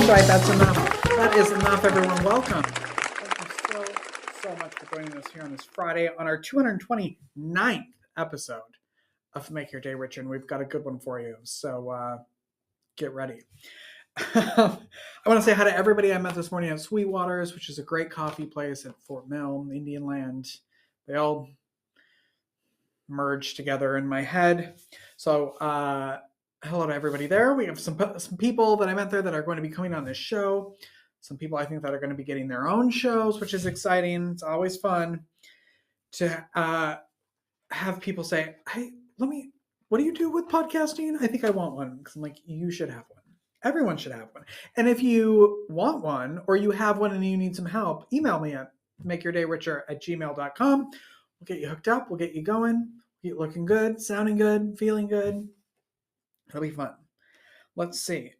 right, that's enough. That is enough, everyone. Welcome. Thank you so much for joining us here on this Friday on our 229th episode of Make Your Day Richer, and we've got a good one for you. So get ready. I want to say hi to everybody I met this morning at Sweetwater's, which is a great coffee place at Fort Mill, Indian Land. They all merged together in my head. So hello to everybody there. We have some people that I met there that are going to be coming on this show. Some people I think that are going to be getting their own shows, which is exciting. It's always fun to have people say, "Hey, what do you do with podcasting? I think I want one." Because I'm like, you should have one. Everyone should have one. And if you want one or you have one and you need some help, email me at makeyourdayricher@gmail.com. We'll get you hooked up. We'll get you going. Get you looking good, sounding good, feeling good. It'll be fun. Let's see.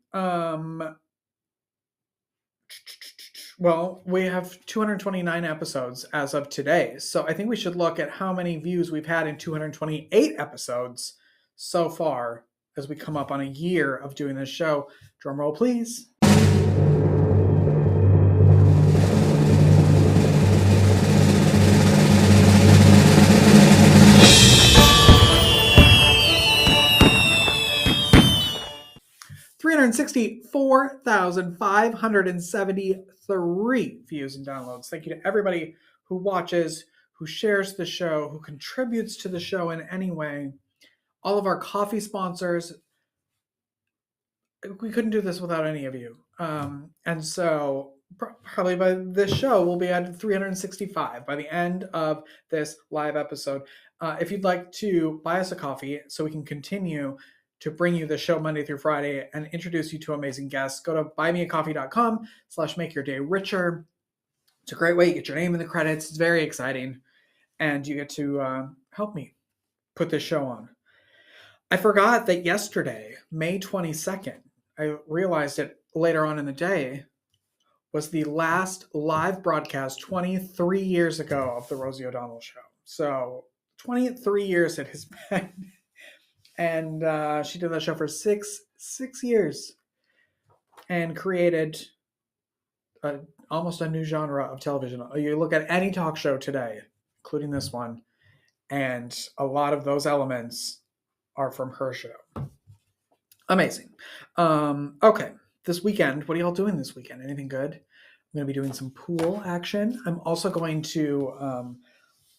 Well, we have 229 episodes as of today. So I think we should look at how many views we've had in 228 episodes so far as we come up on a year of doing this show. Drum roll, please. $364,573 views and downloads. Thank you to everybody who watches, who shares the show, who contributes to the show in any way. All of our coffee sponsors. We couldn't do this without any of you. And so probably by this show, we'll be at 365 by the end of this live episode. If you'd like to buy us a coffee so we can continue to bring you the show Monday through Friday and introduce you to amazing guests, go to buymeacoffee.com/makeyourdayricher. It's a great way. You get your name in the credits. It's very exciting. And you get to help me put this show on. I forgot that yesterday, May 22nd, I realized it later on in the day, was the last live broadcast 23 years ago of the Rosie O'Donnell Show. So 23 years it has been. And she did that show for six years and created almost a new genre of television. You look at any talk show today, including this one, and a lot of those elements are from her show. Amazing. Okay, this weekend, what are y'all doing this weekend? Anything good? I'm going to be doing some pool action. I'm also going to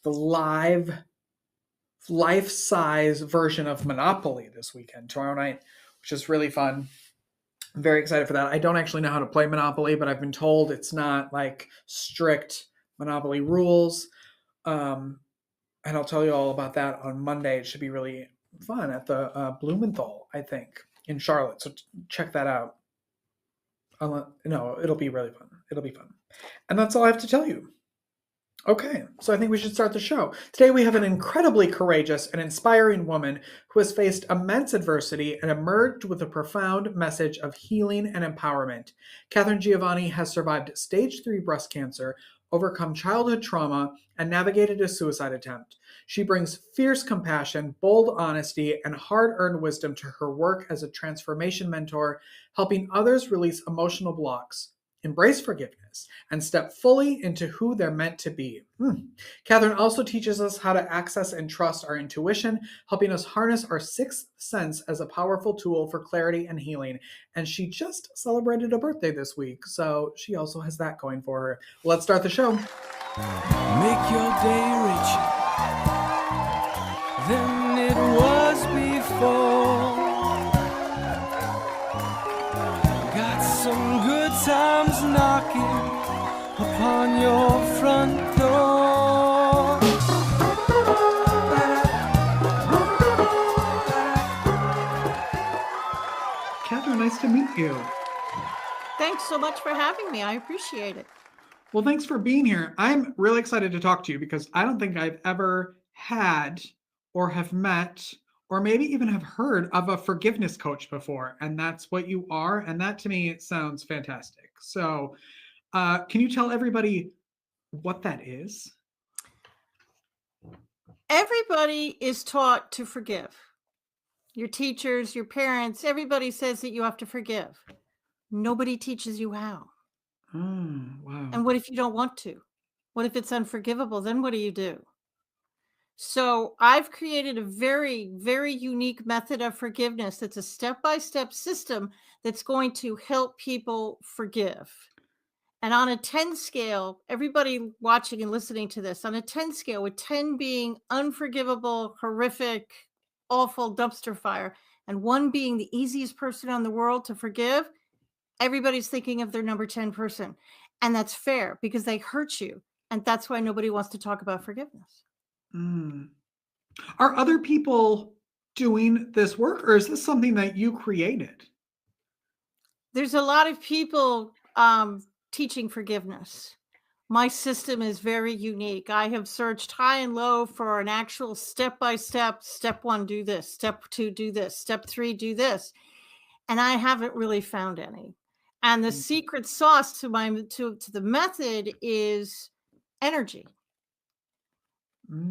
the life-size version of Monopoly this weekend, tomorrow night, which is really fun. I'm very excited for that. I don't actually know how to play Monopoly, but I've been told it's not like strict Monopoly rules. And I'll tell you all about that on Monday. It should be really fun at the Blumenthal, I think, in Charlotte. So check that out. No, it'll be really fun. It'll be fun. And that's all I have to tell you. Okay, so I think we should start the show. Today we have an incredibly courageous and inspiring woman who has faced immense adversity and emerged with a profound message of healing and empowerment. Katharine Giovanni has survived stage 3 breast cancer, overcome childhood trauma, and navigated a suicide attempt. She brings fierce compassion, bold honesty, and hard-earned wisdom to her work as a transformation mentor, helping others release emotional blocks, embrace forgiveness, and step fully into who they're meant to be. Katharine also teaches us how to access and trust our intuition, helping us harness our sixth sense as a powerful tool for clarity and healing. And she just celebrated a birthday this week, so she also has that going for her. Let's start the show. Make your day richer than it was before. Got some good times knocking upon your front door. Katharine, nice to meet you. Thanks so much for having me. I appreciate it. Well, thanks for being here. I'm really excited to talk to you because I don't think I've ever had or have met or maybe even have heard of a forgiveness coach before. And that's what you are. And that to me sounds fantastic. So can you tell everybody what that is? Everybody is taught to forgive. Your teachers, your parents, everybody says that you have to forgive. Nobody teaches you how. Oh, wow. And what if you don't want to? What if it's unforgivable? Then what do you do? So I've created a very, very unique method of forgiveness that's a step by step system that's going to help people forgive. And on a 10 scale, everybody watching and listening to this, on a 10 scale, with 10 being unforgivable, horrific, awful dumpster fire, and 1 being the easiest person on the world to forgive, everybody's thinking of their number 10 person. And that's fair because they hurt you. And that's why nobody wants to talk about forgiveness. Mm. Are other people doing this work, or is this something that you created? There's a lot of people teaching forgiveness. My system is very unique. I have searched high and low for an actual step by step, step 1, do this, step 2, do this, step 3, do this. And I haven't really found any. And the Mm, secret sauce to the method is energy.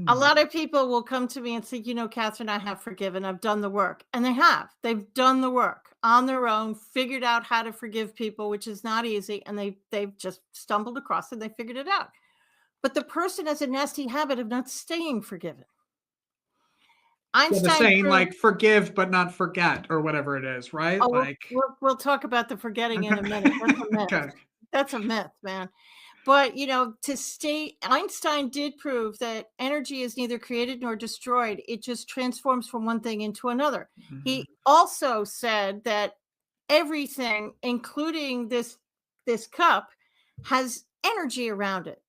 A mm, lot of people will come to me and say, Catherine, I have forgiven. I've done the work. And they have. They've done the work on their own, figured out how to forgive people, which is not easy. And they've just stumbled across it. They figured it out. But the person has a nasty habit of not staying forgiven. yeah, the Einstein saying proved, like forgive but not forget or whatever it is, right? oh, we'll, Like we'll, we'll talk about the forgetting in a minute. That's a myth. okay. That's a myth, man. But, to stay, Einstein did prove that energy is neither created nor destroyed. It just transforms from one thing into another. Mhm, He also said that everything, including this cup, has energy around it.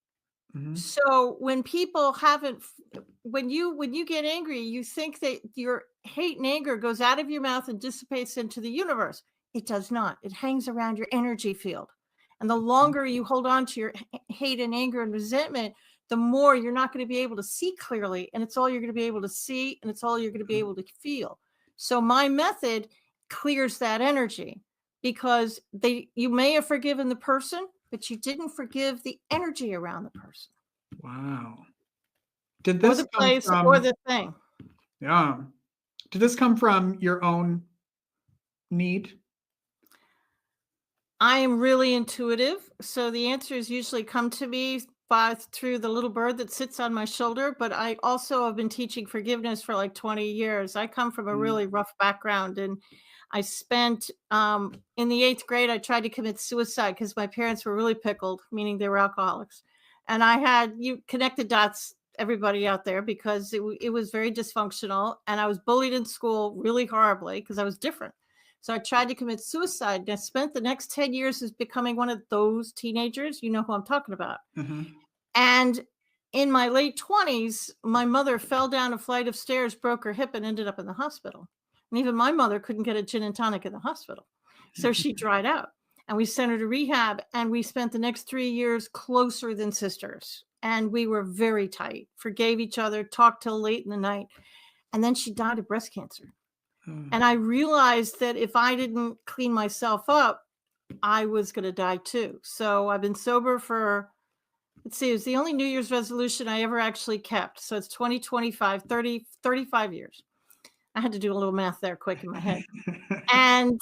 mhm, So when people haven't when you get angry, you think that your hate and anger goes out of your mouth and dissipates into the universe. It does not. It hangs around your energy field. And the mhm, longer you hold on to your hate and anger and resentment, the more you're not going to be able to see clearly. And it's all you're going to be able to see, and it's all you're going to be mhm. able to feel. So my method clears that energy because you may have forgiven the person, but you didn't forgive the energy around the person Wow. Did or this the come place or from the thing. yeah. Did this come from your own need? I am really intuitive, so the answers usually come to me through the little bird that sits on my shoulder, but I also have been teaching forgiveness for like 20 years. I come from a Mm, really rough background, and I spent in the 8th grade I tried to commit suicide because my parents were really pickled, meaning they were alcoholics. And I had you connect the dots, everybody out there, because it was very dysfunctional, and I was bullied in school really horribly because I was different. So I tried to commit suicide, and I spent the next 10 years as becoming one of those teenagers. You know who I'm talking about. mhm. And in my late 20s, my mother fell down a flight of stairs, broke her hip, and ended up in the hospital. And even my mother couldn't get a gin and tonic in the hospital. So she dried out. And we sent her to rehab, and we spent the next 3 years closer than sisters. And we were very tight, forgave each other, talked till late in the night. And then she died of breast cancer. Oh, And I realized that if I didn't clean myself up, I was going to die too. So I've been sober for, let's see, it was the only New Year's resolution I ever actually kept. So it's 2025, 35 years. I had to do a little math there quick in my head. And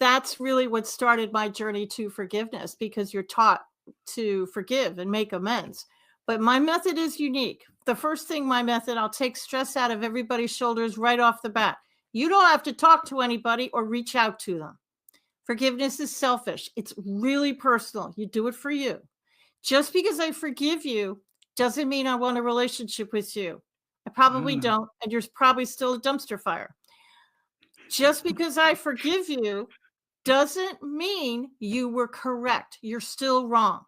that's really what started my journey to forgiveness, because you're taught to forgive and make amends. But my method is unique. The first thing, my method, I'll take stress out of everybody's shoulders right off the bat. You don't have to talk to anybody or reach out to them. Forgiveness is selfish. It's really personal. You do it for you. Just because I forgive you doesn't mean I want a relationship with you. I probably ah, don't, and you're probably still a dumpster fire. Just because I forgive you doesn't mean you were correct. You're still wrong.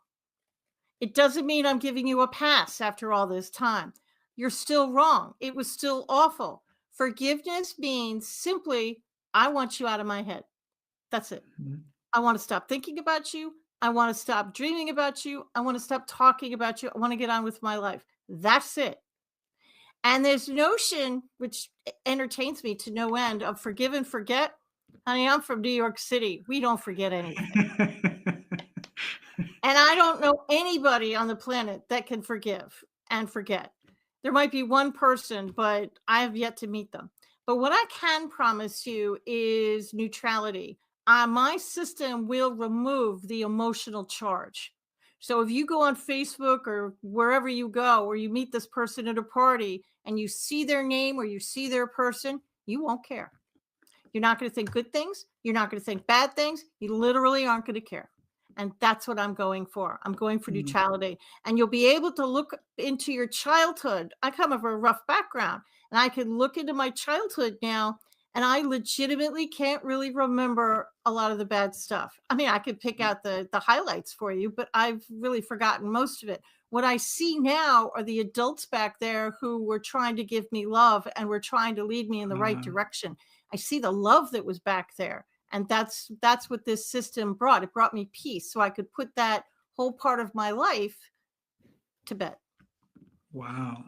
It doesn't mean I'm giving you a pass after all this time. You're still wrong. It was still awful. Forgiveness means simply, I want you out of my head. That's it. mhm, I want to stop thinking about you. I want to stop dreaming about you. I want to stop talking about you. I want to get on with my life. That's it. And this notion, which entertains me to no end, of forgive and forget. Honey, I'm from New York City. We don't forget anything. And I don't know anybody on the planet that can forgive and forget. There might be one person, but I have yet to meet them. But what I can promise you is neutrality. my system will remove the emotional charge. So if you go on Facebook or wherever you go, or you meet this person at a party and you see their name or you see their person, you won't care. You're not going to think good things. You're not going to think bad things. You literally aren't going to care. And that's what I'm going for. I'm going for neutrality. And you'll be able to look into your childhood. I come from a rough background, and I can look into my childhood now, and I legitimately can't really remember a lot of the bad stuff. I mean, I could pick out the highlights for you, but I've really forgotten most of it. What I see now are the adults back there who were trying to give me love and were trying to lead me in the right direction. I see the love that was back there. And that's what this system brought. It brought me peace, so I could put that whole part of my life to bed. Wow.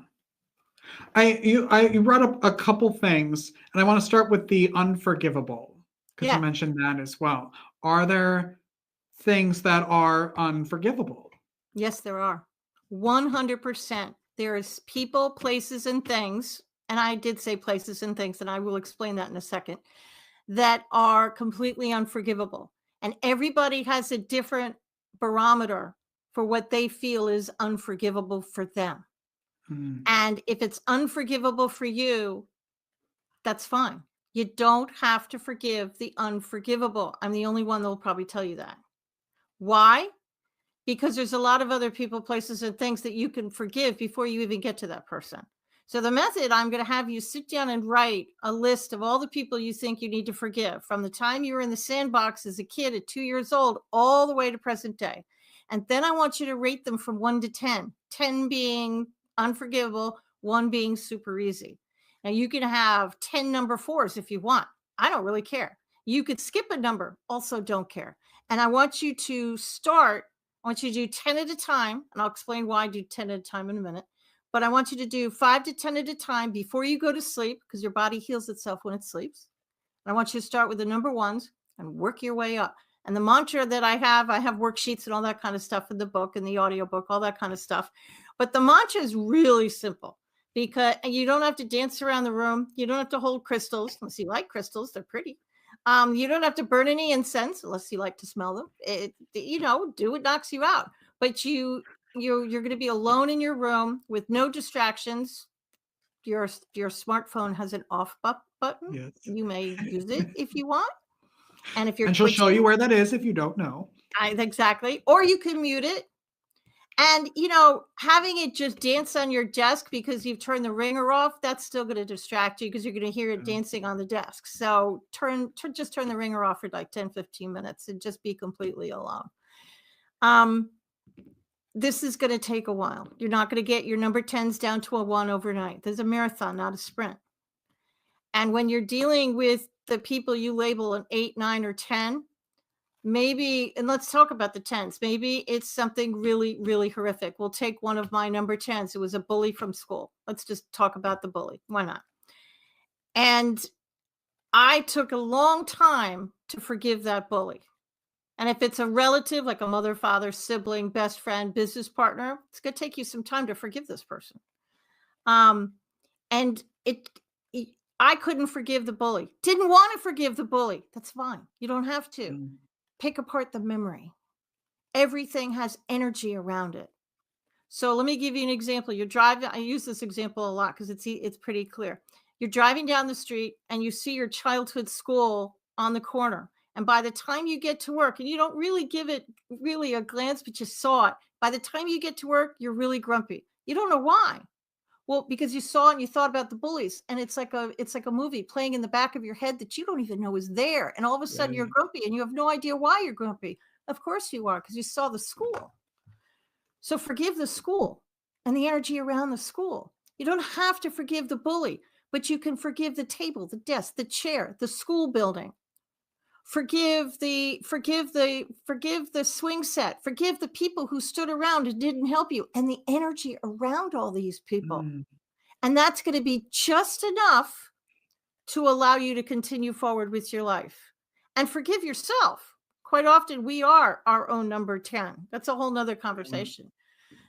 You brought up a couple things, and I want to start with the unforgivable, because you mentioned that as well. Are there things that are unforgivable? Yes, there are. 100%. There is people, places, and things, and I did say places and things, and I will explain that in a second, that are completely unforgivable. And everybody has a different barometer for what they feel is unforgivable for them. And if it's unforgivable for you, that's fine. You don't have to forgive the unforgivable. I'm the only one that will probably tell you that. Why? Because there's a lot of other people, places, and things that you can forgive before you even get to that person. So the method, I'm going to have you sit down and write a list of all the people you think you need to forgive from the time you were in the sandbox as a kid at 2 years old, all the way to present day. And then I want you to rate them from 1 to 10, 10 being unforgivable, 1 being super easy. Now you can have 10 number 4s if you want. I don't really care. You could skip a number, also don't care. And I want you to start, I want you to do 10 at a time, and I'll explain why I do 10 at a time in a minute. But I want you to do 5 to 10 at a time before you go to sleep, because your body heals itself when it sleeps. And I want you to start with the number 1s and work your way up. And the mantra that I have worksheets and all that kind of stuff in the book and the audio book, all that kind of stuff. But the mantra is really simple, because you don't have to dance around the room. You don't have to hold crystals, unless you like crystals. They're pretty. You don't have to burn any incense unless you like to smell them. Do what knocks you out. But you're going to be alone in your room with no distractions. Your smartphone has an off button. Yes. You may use it if you want. And if you're she'll show you where that is if you don't know. Exactly. Or you can mute it. And, having it just dance on your desk because you've turned the ringer off, that's still going to distract you because you're going to hear it dancing on the desk. So just turn the ringer off for like 10, 15 minutes and just be completely alone. This is going to take a while. You're not going to get your number 10s down to a 1 overnight. There's a marathon, not a sprint. And when you're dealing with the people you label an 8, 9, or 10, maybe, and let's talk about the 10s. Maybe it's something really, really horrific. We'll take one of my number 10s. It was a bully from school. Let's just talk about the bully. Why not? And I took a long time to forgive that bully. And if it's a relative, like a mother, father, sibling, best friend, business partner, it's going to take you some time to forgive this person. And I couldn't forgive the bully. Didn't want to forgive the bully. That's fine. You don't have to. Pick apart the memory. Everything has energy around it. So let me give you an example. You're driving. I use this example a lot because it's pretty clear. You're driving down the street and you see your childhood school on the corner. And by the time you get to work, and you don't really give it really a glance, but you saw it. By the time you get to work, you're really grumpy. You don't know why. Well, because you saw it and you thought about the bullies, and it's like a movie playing in the back of your head that you don't even know is there. And all of a sudden you're grumpy and you have no idea why you're grumpy. Of course you are, because you saw the school. So forgive the school and the energy around the school. You don't have to forgive the bully, but you can forgive the table, the desk, the chair, the school building. Forgive the swing set. Forgive the people who stood around and didn't help you, and the energy around all these people. And that's going to be just enough to allow you to continue forward with your life. And forgive yourself. Quite often we are our own number 10. That's a whole nother conversation.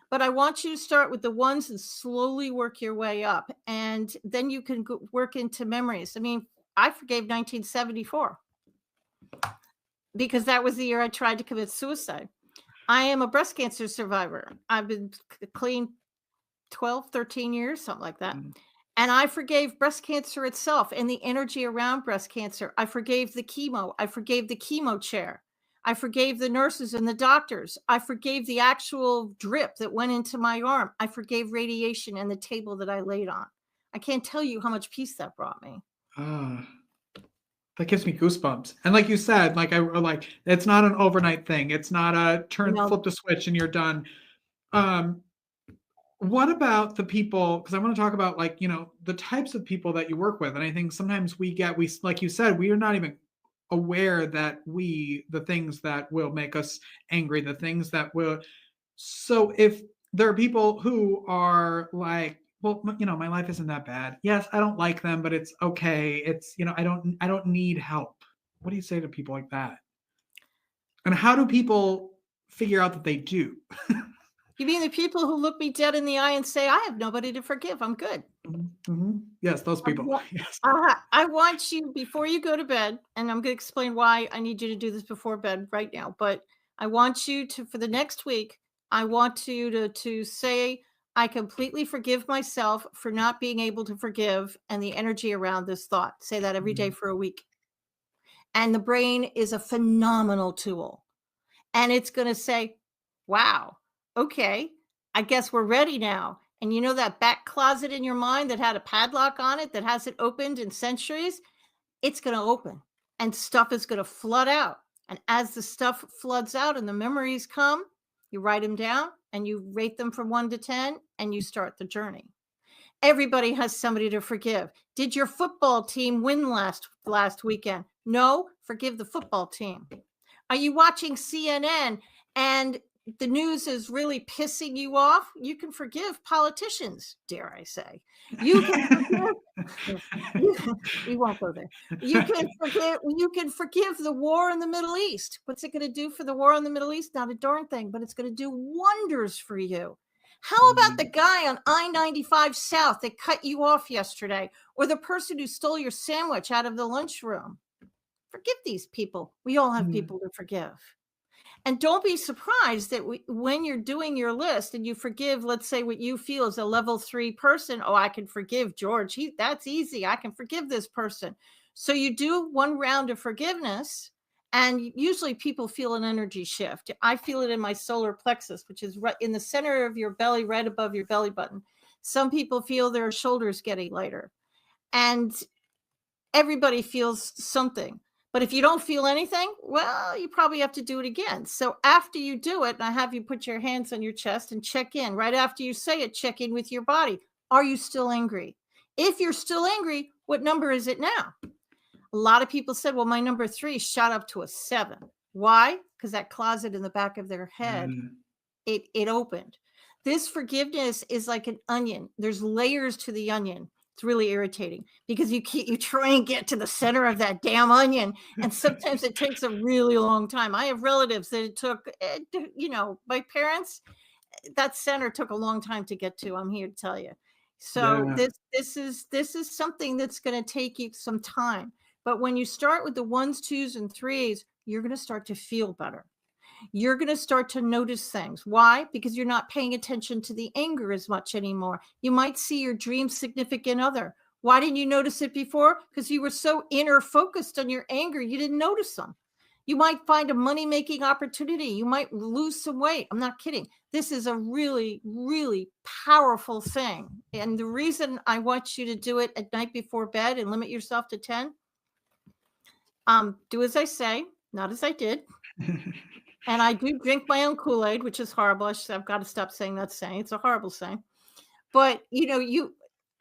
But I want you to start with the 1s and slowly work your way up. And then you can work into memories. I mean, I forgave 1974. because that was the year I tried to commit suicide. I am a breast cancer survivor. I've been clean 12, 13 years, something like that. Mm. And I forgave breast cancer itself and the energy around breast cancer. I forgave the chemo. I forgave the chemo chair. I forgave the nurses and the doctors. I forgave the actual drip that went into my arm. I forgave radiation and the table that I laid on. I can't tell you how much peace that brought me. Ah, that gives me goosebumps. And like you said, like it's not an overnight thing. It's not a flip the switch and you're done. What about the people? Because I want to talk about like, the types of people that you work with. And I think sometimes we like you said, we are not even aware that the things that will make us angry, the things that will. So if there are people who are like, well, my life isn't that bad. Yes, I don't like them, but it's okay. It's, I don't need help. What do you say to people like that? And how do people figure out that they do? You mean the people who look me dead in the eye and say, I have nobody to forgive. I'm good. Mm-hmm. Yes, those people. Yes. I want you, before you go to bed, and I'm going to explain why I need you to do this before bed right now, but I want you to, for the next week, I want you to say, I completely forgive myself for not being able to forgive and the energy around this thought. Say that every day for a week. And the brain is a phenomenal tool. And it's going to say, wow, okay, I guess we're ready now. And you know that back closet in your mind that had a padlock on it that hasn't opened in centuries? It's going to open and stuff is going to flood out. And as the stuff floods out and the memories come, you write them down and you rate them from 1 to 10 and you start the journey. Everybody has somebody to forgive. Did your football team win last weekend? No, forgive the football team. Are you watching CNN and the news is really pissing you off? You can forgive politicians, dare I say. You can forgive. We won't go there. You can forgive the war in the Middle East. What's it going to do for the war in the Middle East? Not a darn thing, but it's going to do wonders for you. How about the guy on I-95 South that cut you off yesterday, or the person who stole your sandwich out of the lunchroom? Forgive these people. We all have people to forgive. And don't be surprised that when you're doing your list and you forgive, let's say what you feel is a level 3 person. Oh, I can forgive George. That's easy. I can forgive this person. So you do one round of forgiveness, and usually people feel an energy shift. I feel it in my solar plexus, which is right in the center of your belly, right above your belly button. Some people feel their shoulders getting lighter, and everybody feels something. But if you don't feel anything, well, you probably have to do it again. So after you do it, and I have you put your hands on your chest and check in. Right after you say it, check in with your body. Are you still angry? If you're still angry, what number is it now? A lot of people said, well, my number 3 shot up to a 7. Why? Because that closet in the back of their head, it opened. This forgiveness is like an onion. There's layers to the onion. It's really irritating because you try and get to the center of that damn onion, and sometimes it takes a really long time. I have relatives that it took, my parents, that center took a long time to get to. I'm here to tell you. So this is something that's going to take you some time. But when you start with the 1s, 2s, and 3s, you're going to start to feel better. You're going to start to notice things. Why? Because you're not paying attention to the anger as much anymore. You might see your dream significant other. Why didn't you notice it before? Because you were so inner focused on your anger, you didn't notice them. You might find a money-making opportunity. You might lose some weight. I'm not kidding. This is a really, really powerful thing. And the reason I want you to do it at night before bed and limit yourself to 10, do as I say, not as I did. And I do drink my own Kool-Aid, which is horrible. I've got to stop saying that saying. It's a horrible saying. But,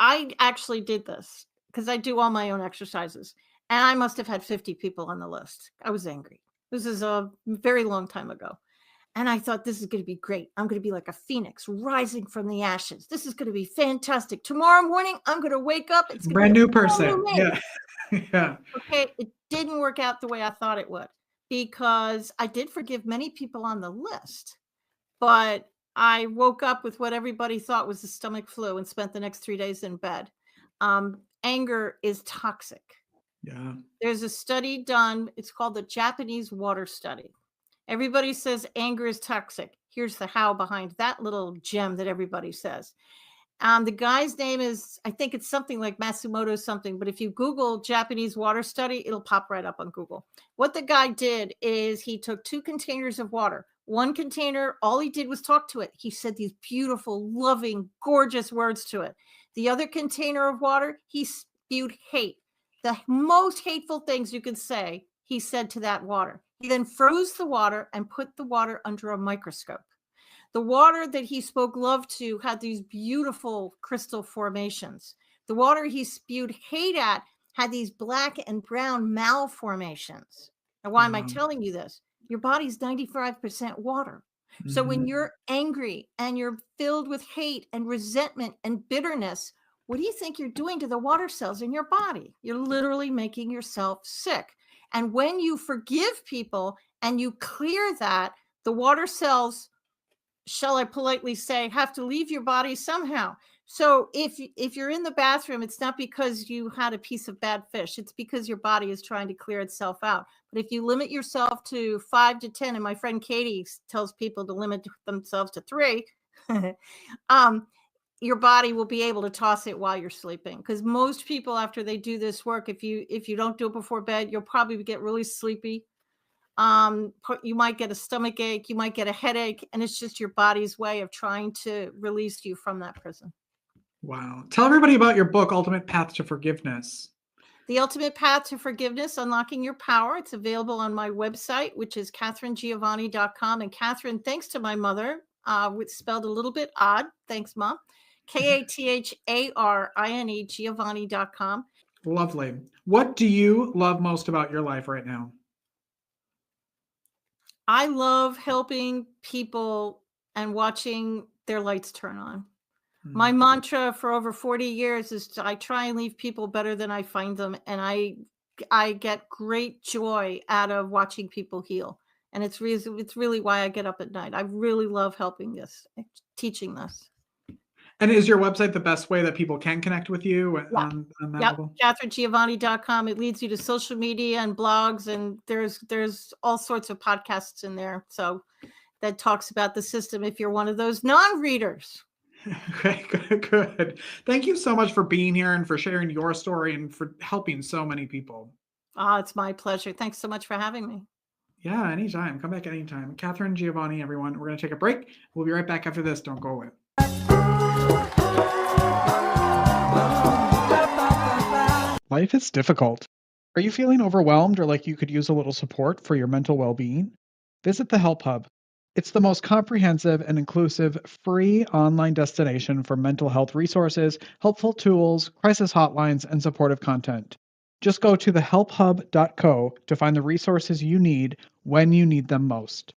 I actually did this because I do all my own exercises. And I must have had 50 people on the list. I was angry. This is a very long time ago. And I thought, this is going to be great. I'm going to be like a phoenix rising from the ashes. This is going to be fantastic. Tomorrow morning, I'm going to wake up. It's brand new person. Yeah. Yeah. Okay. It didn't work out the way I thought it would, because I did forgive many people on the list, but I woke up with what everybody thought was the stomach flu and spent the next 3 days in bed. Anger is toxic. Yeah. There's a study done. It's called the Japanese water study. Everybody says anger is toxic. Here's the how behind that little gem that everybody says. The guy's name is, I think it's something like Matsumoto something, but if you Google Japanese water study, it'll pop right up on Google. What the guy did is he took 2 containers of water. One container, all he did was talk to it. He said these beautiful, loving, gorgeous words to it. The other container of water, he spewed hate. The most hateful things you could say, he said to that water. He then froze the water and put the water under a microscope. The water that he spoke love to had these beautiful crystal formations. The water he spewed hate at had these black and brown malformations. Now, why am I telling you this? Your body's 95% water. So when you're angry and you're filled with hate and resentment and bitterness, what do you think you're doing to the water cells in your body? You're literally making yourself sick. And when you forgive people and you clear that, the water cells, shall I politely say, have to leave your body somehow. So if you're in the bathroom, it's not because you had a piece of bad fish. It's because your body is trying to clear itself out. But if you limit yourself to 5 to 10, and my friend Katie tells people to limit themselves to 3, your body will be able to toss it while you're sleeping. Because most people, after they do this work, if you don't do it before bed, you'll probably get really sleepy. You might get a stomach ache, you might get a headache, and it's just your body's way of trying to release you from that prison. Wow. Tell everybody about your book, Ultimate Path to Forgiveness. The Ultimate Path to Forgiveness, Unlocking Your Power. It's available on my website, which is KatharineGiovanni.com. And Catherine, thanks to my mother, which spelled a little bit odd. Thanks, Mom. Katharine Giovanni.com. Lovely. What do you love most about your life right now? I love helping people and watching their lights turn on. My mantra for over 40 years is I try and leave people better than I find them. And I get great joy out of watching people heal. And it's really why I get up at night. I really love helping this, teaching this. And is your website the best way that people can connect with you on that level? KatharineGiovanni.com. It leads you to social media and blogs, and there's all sorts of podcasts in there. So that talks about the system if you're one of those non-readers. Okay, good. Thank you so much for being here and for sharing your story and for helping so many people. It's my pleasure. Thanks so much for having me. Yeah, anytime. Come back anytime. Katharine Giovanni, everyone. We're going to take a break. We'll be right back after this. Don't go away. Life is difficult. Are you feeling overwhelmed or like you could use a little support for your mental well-being? Visit the Help Hub. It's the most comprehensive and inclusive free online destination for mental health resources, helpful tools, crisis hotlines, and supportive content. Just go to thehelphub.co to find the resources you need when you need them most.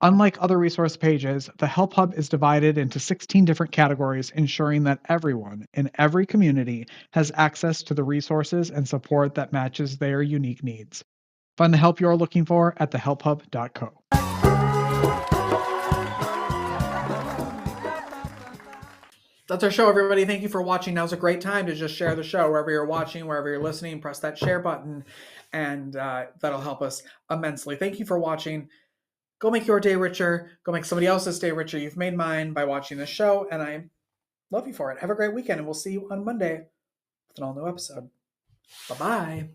Unlike other resource pages, the Help Hub is divided into 16 different categories, ensuring that everyone in every community has access to the resources and support that matches their unique needs. Find the help you're looking for at thehelphub.co. That's our show, everybody. Thank you for watching. Now's a great time to just share the show wherever you're watching, wherever you're listening. Press that share button, and that'll help us immensely. Thank you for watching. Go make your day richer. Go make somebody else's day richer. You've made mine by watching this show, and I love you for it. Have a great weekend, and we'll see you on Monday with an all-new episode. Bye-bye.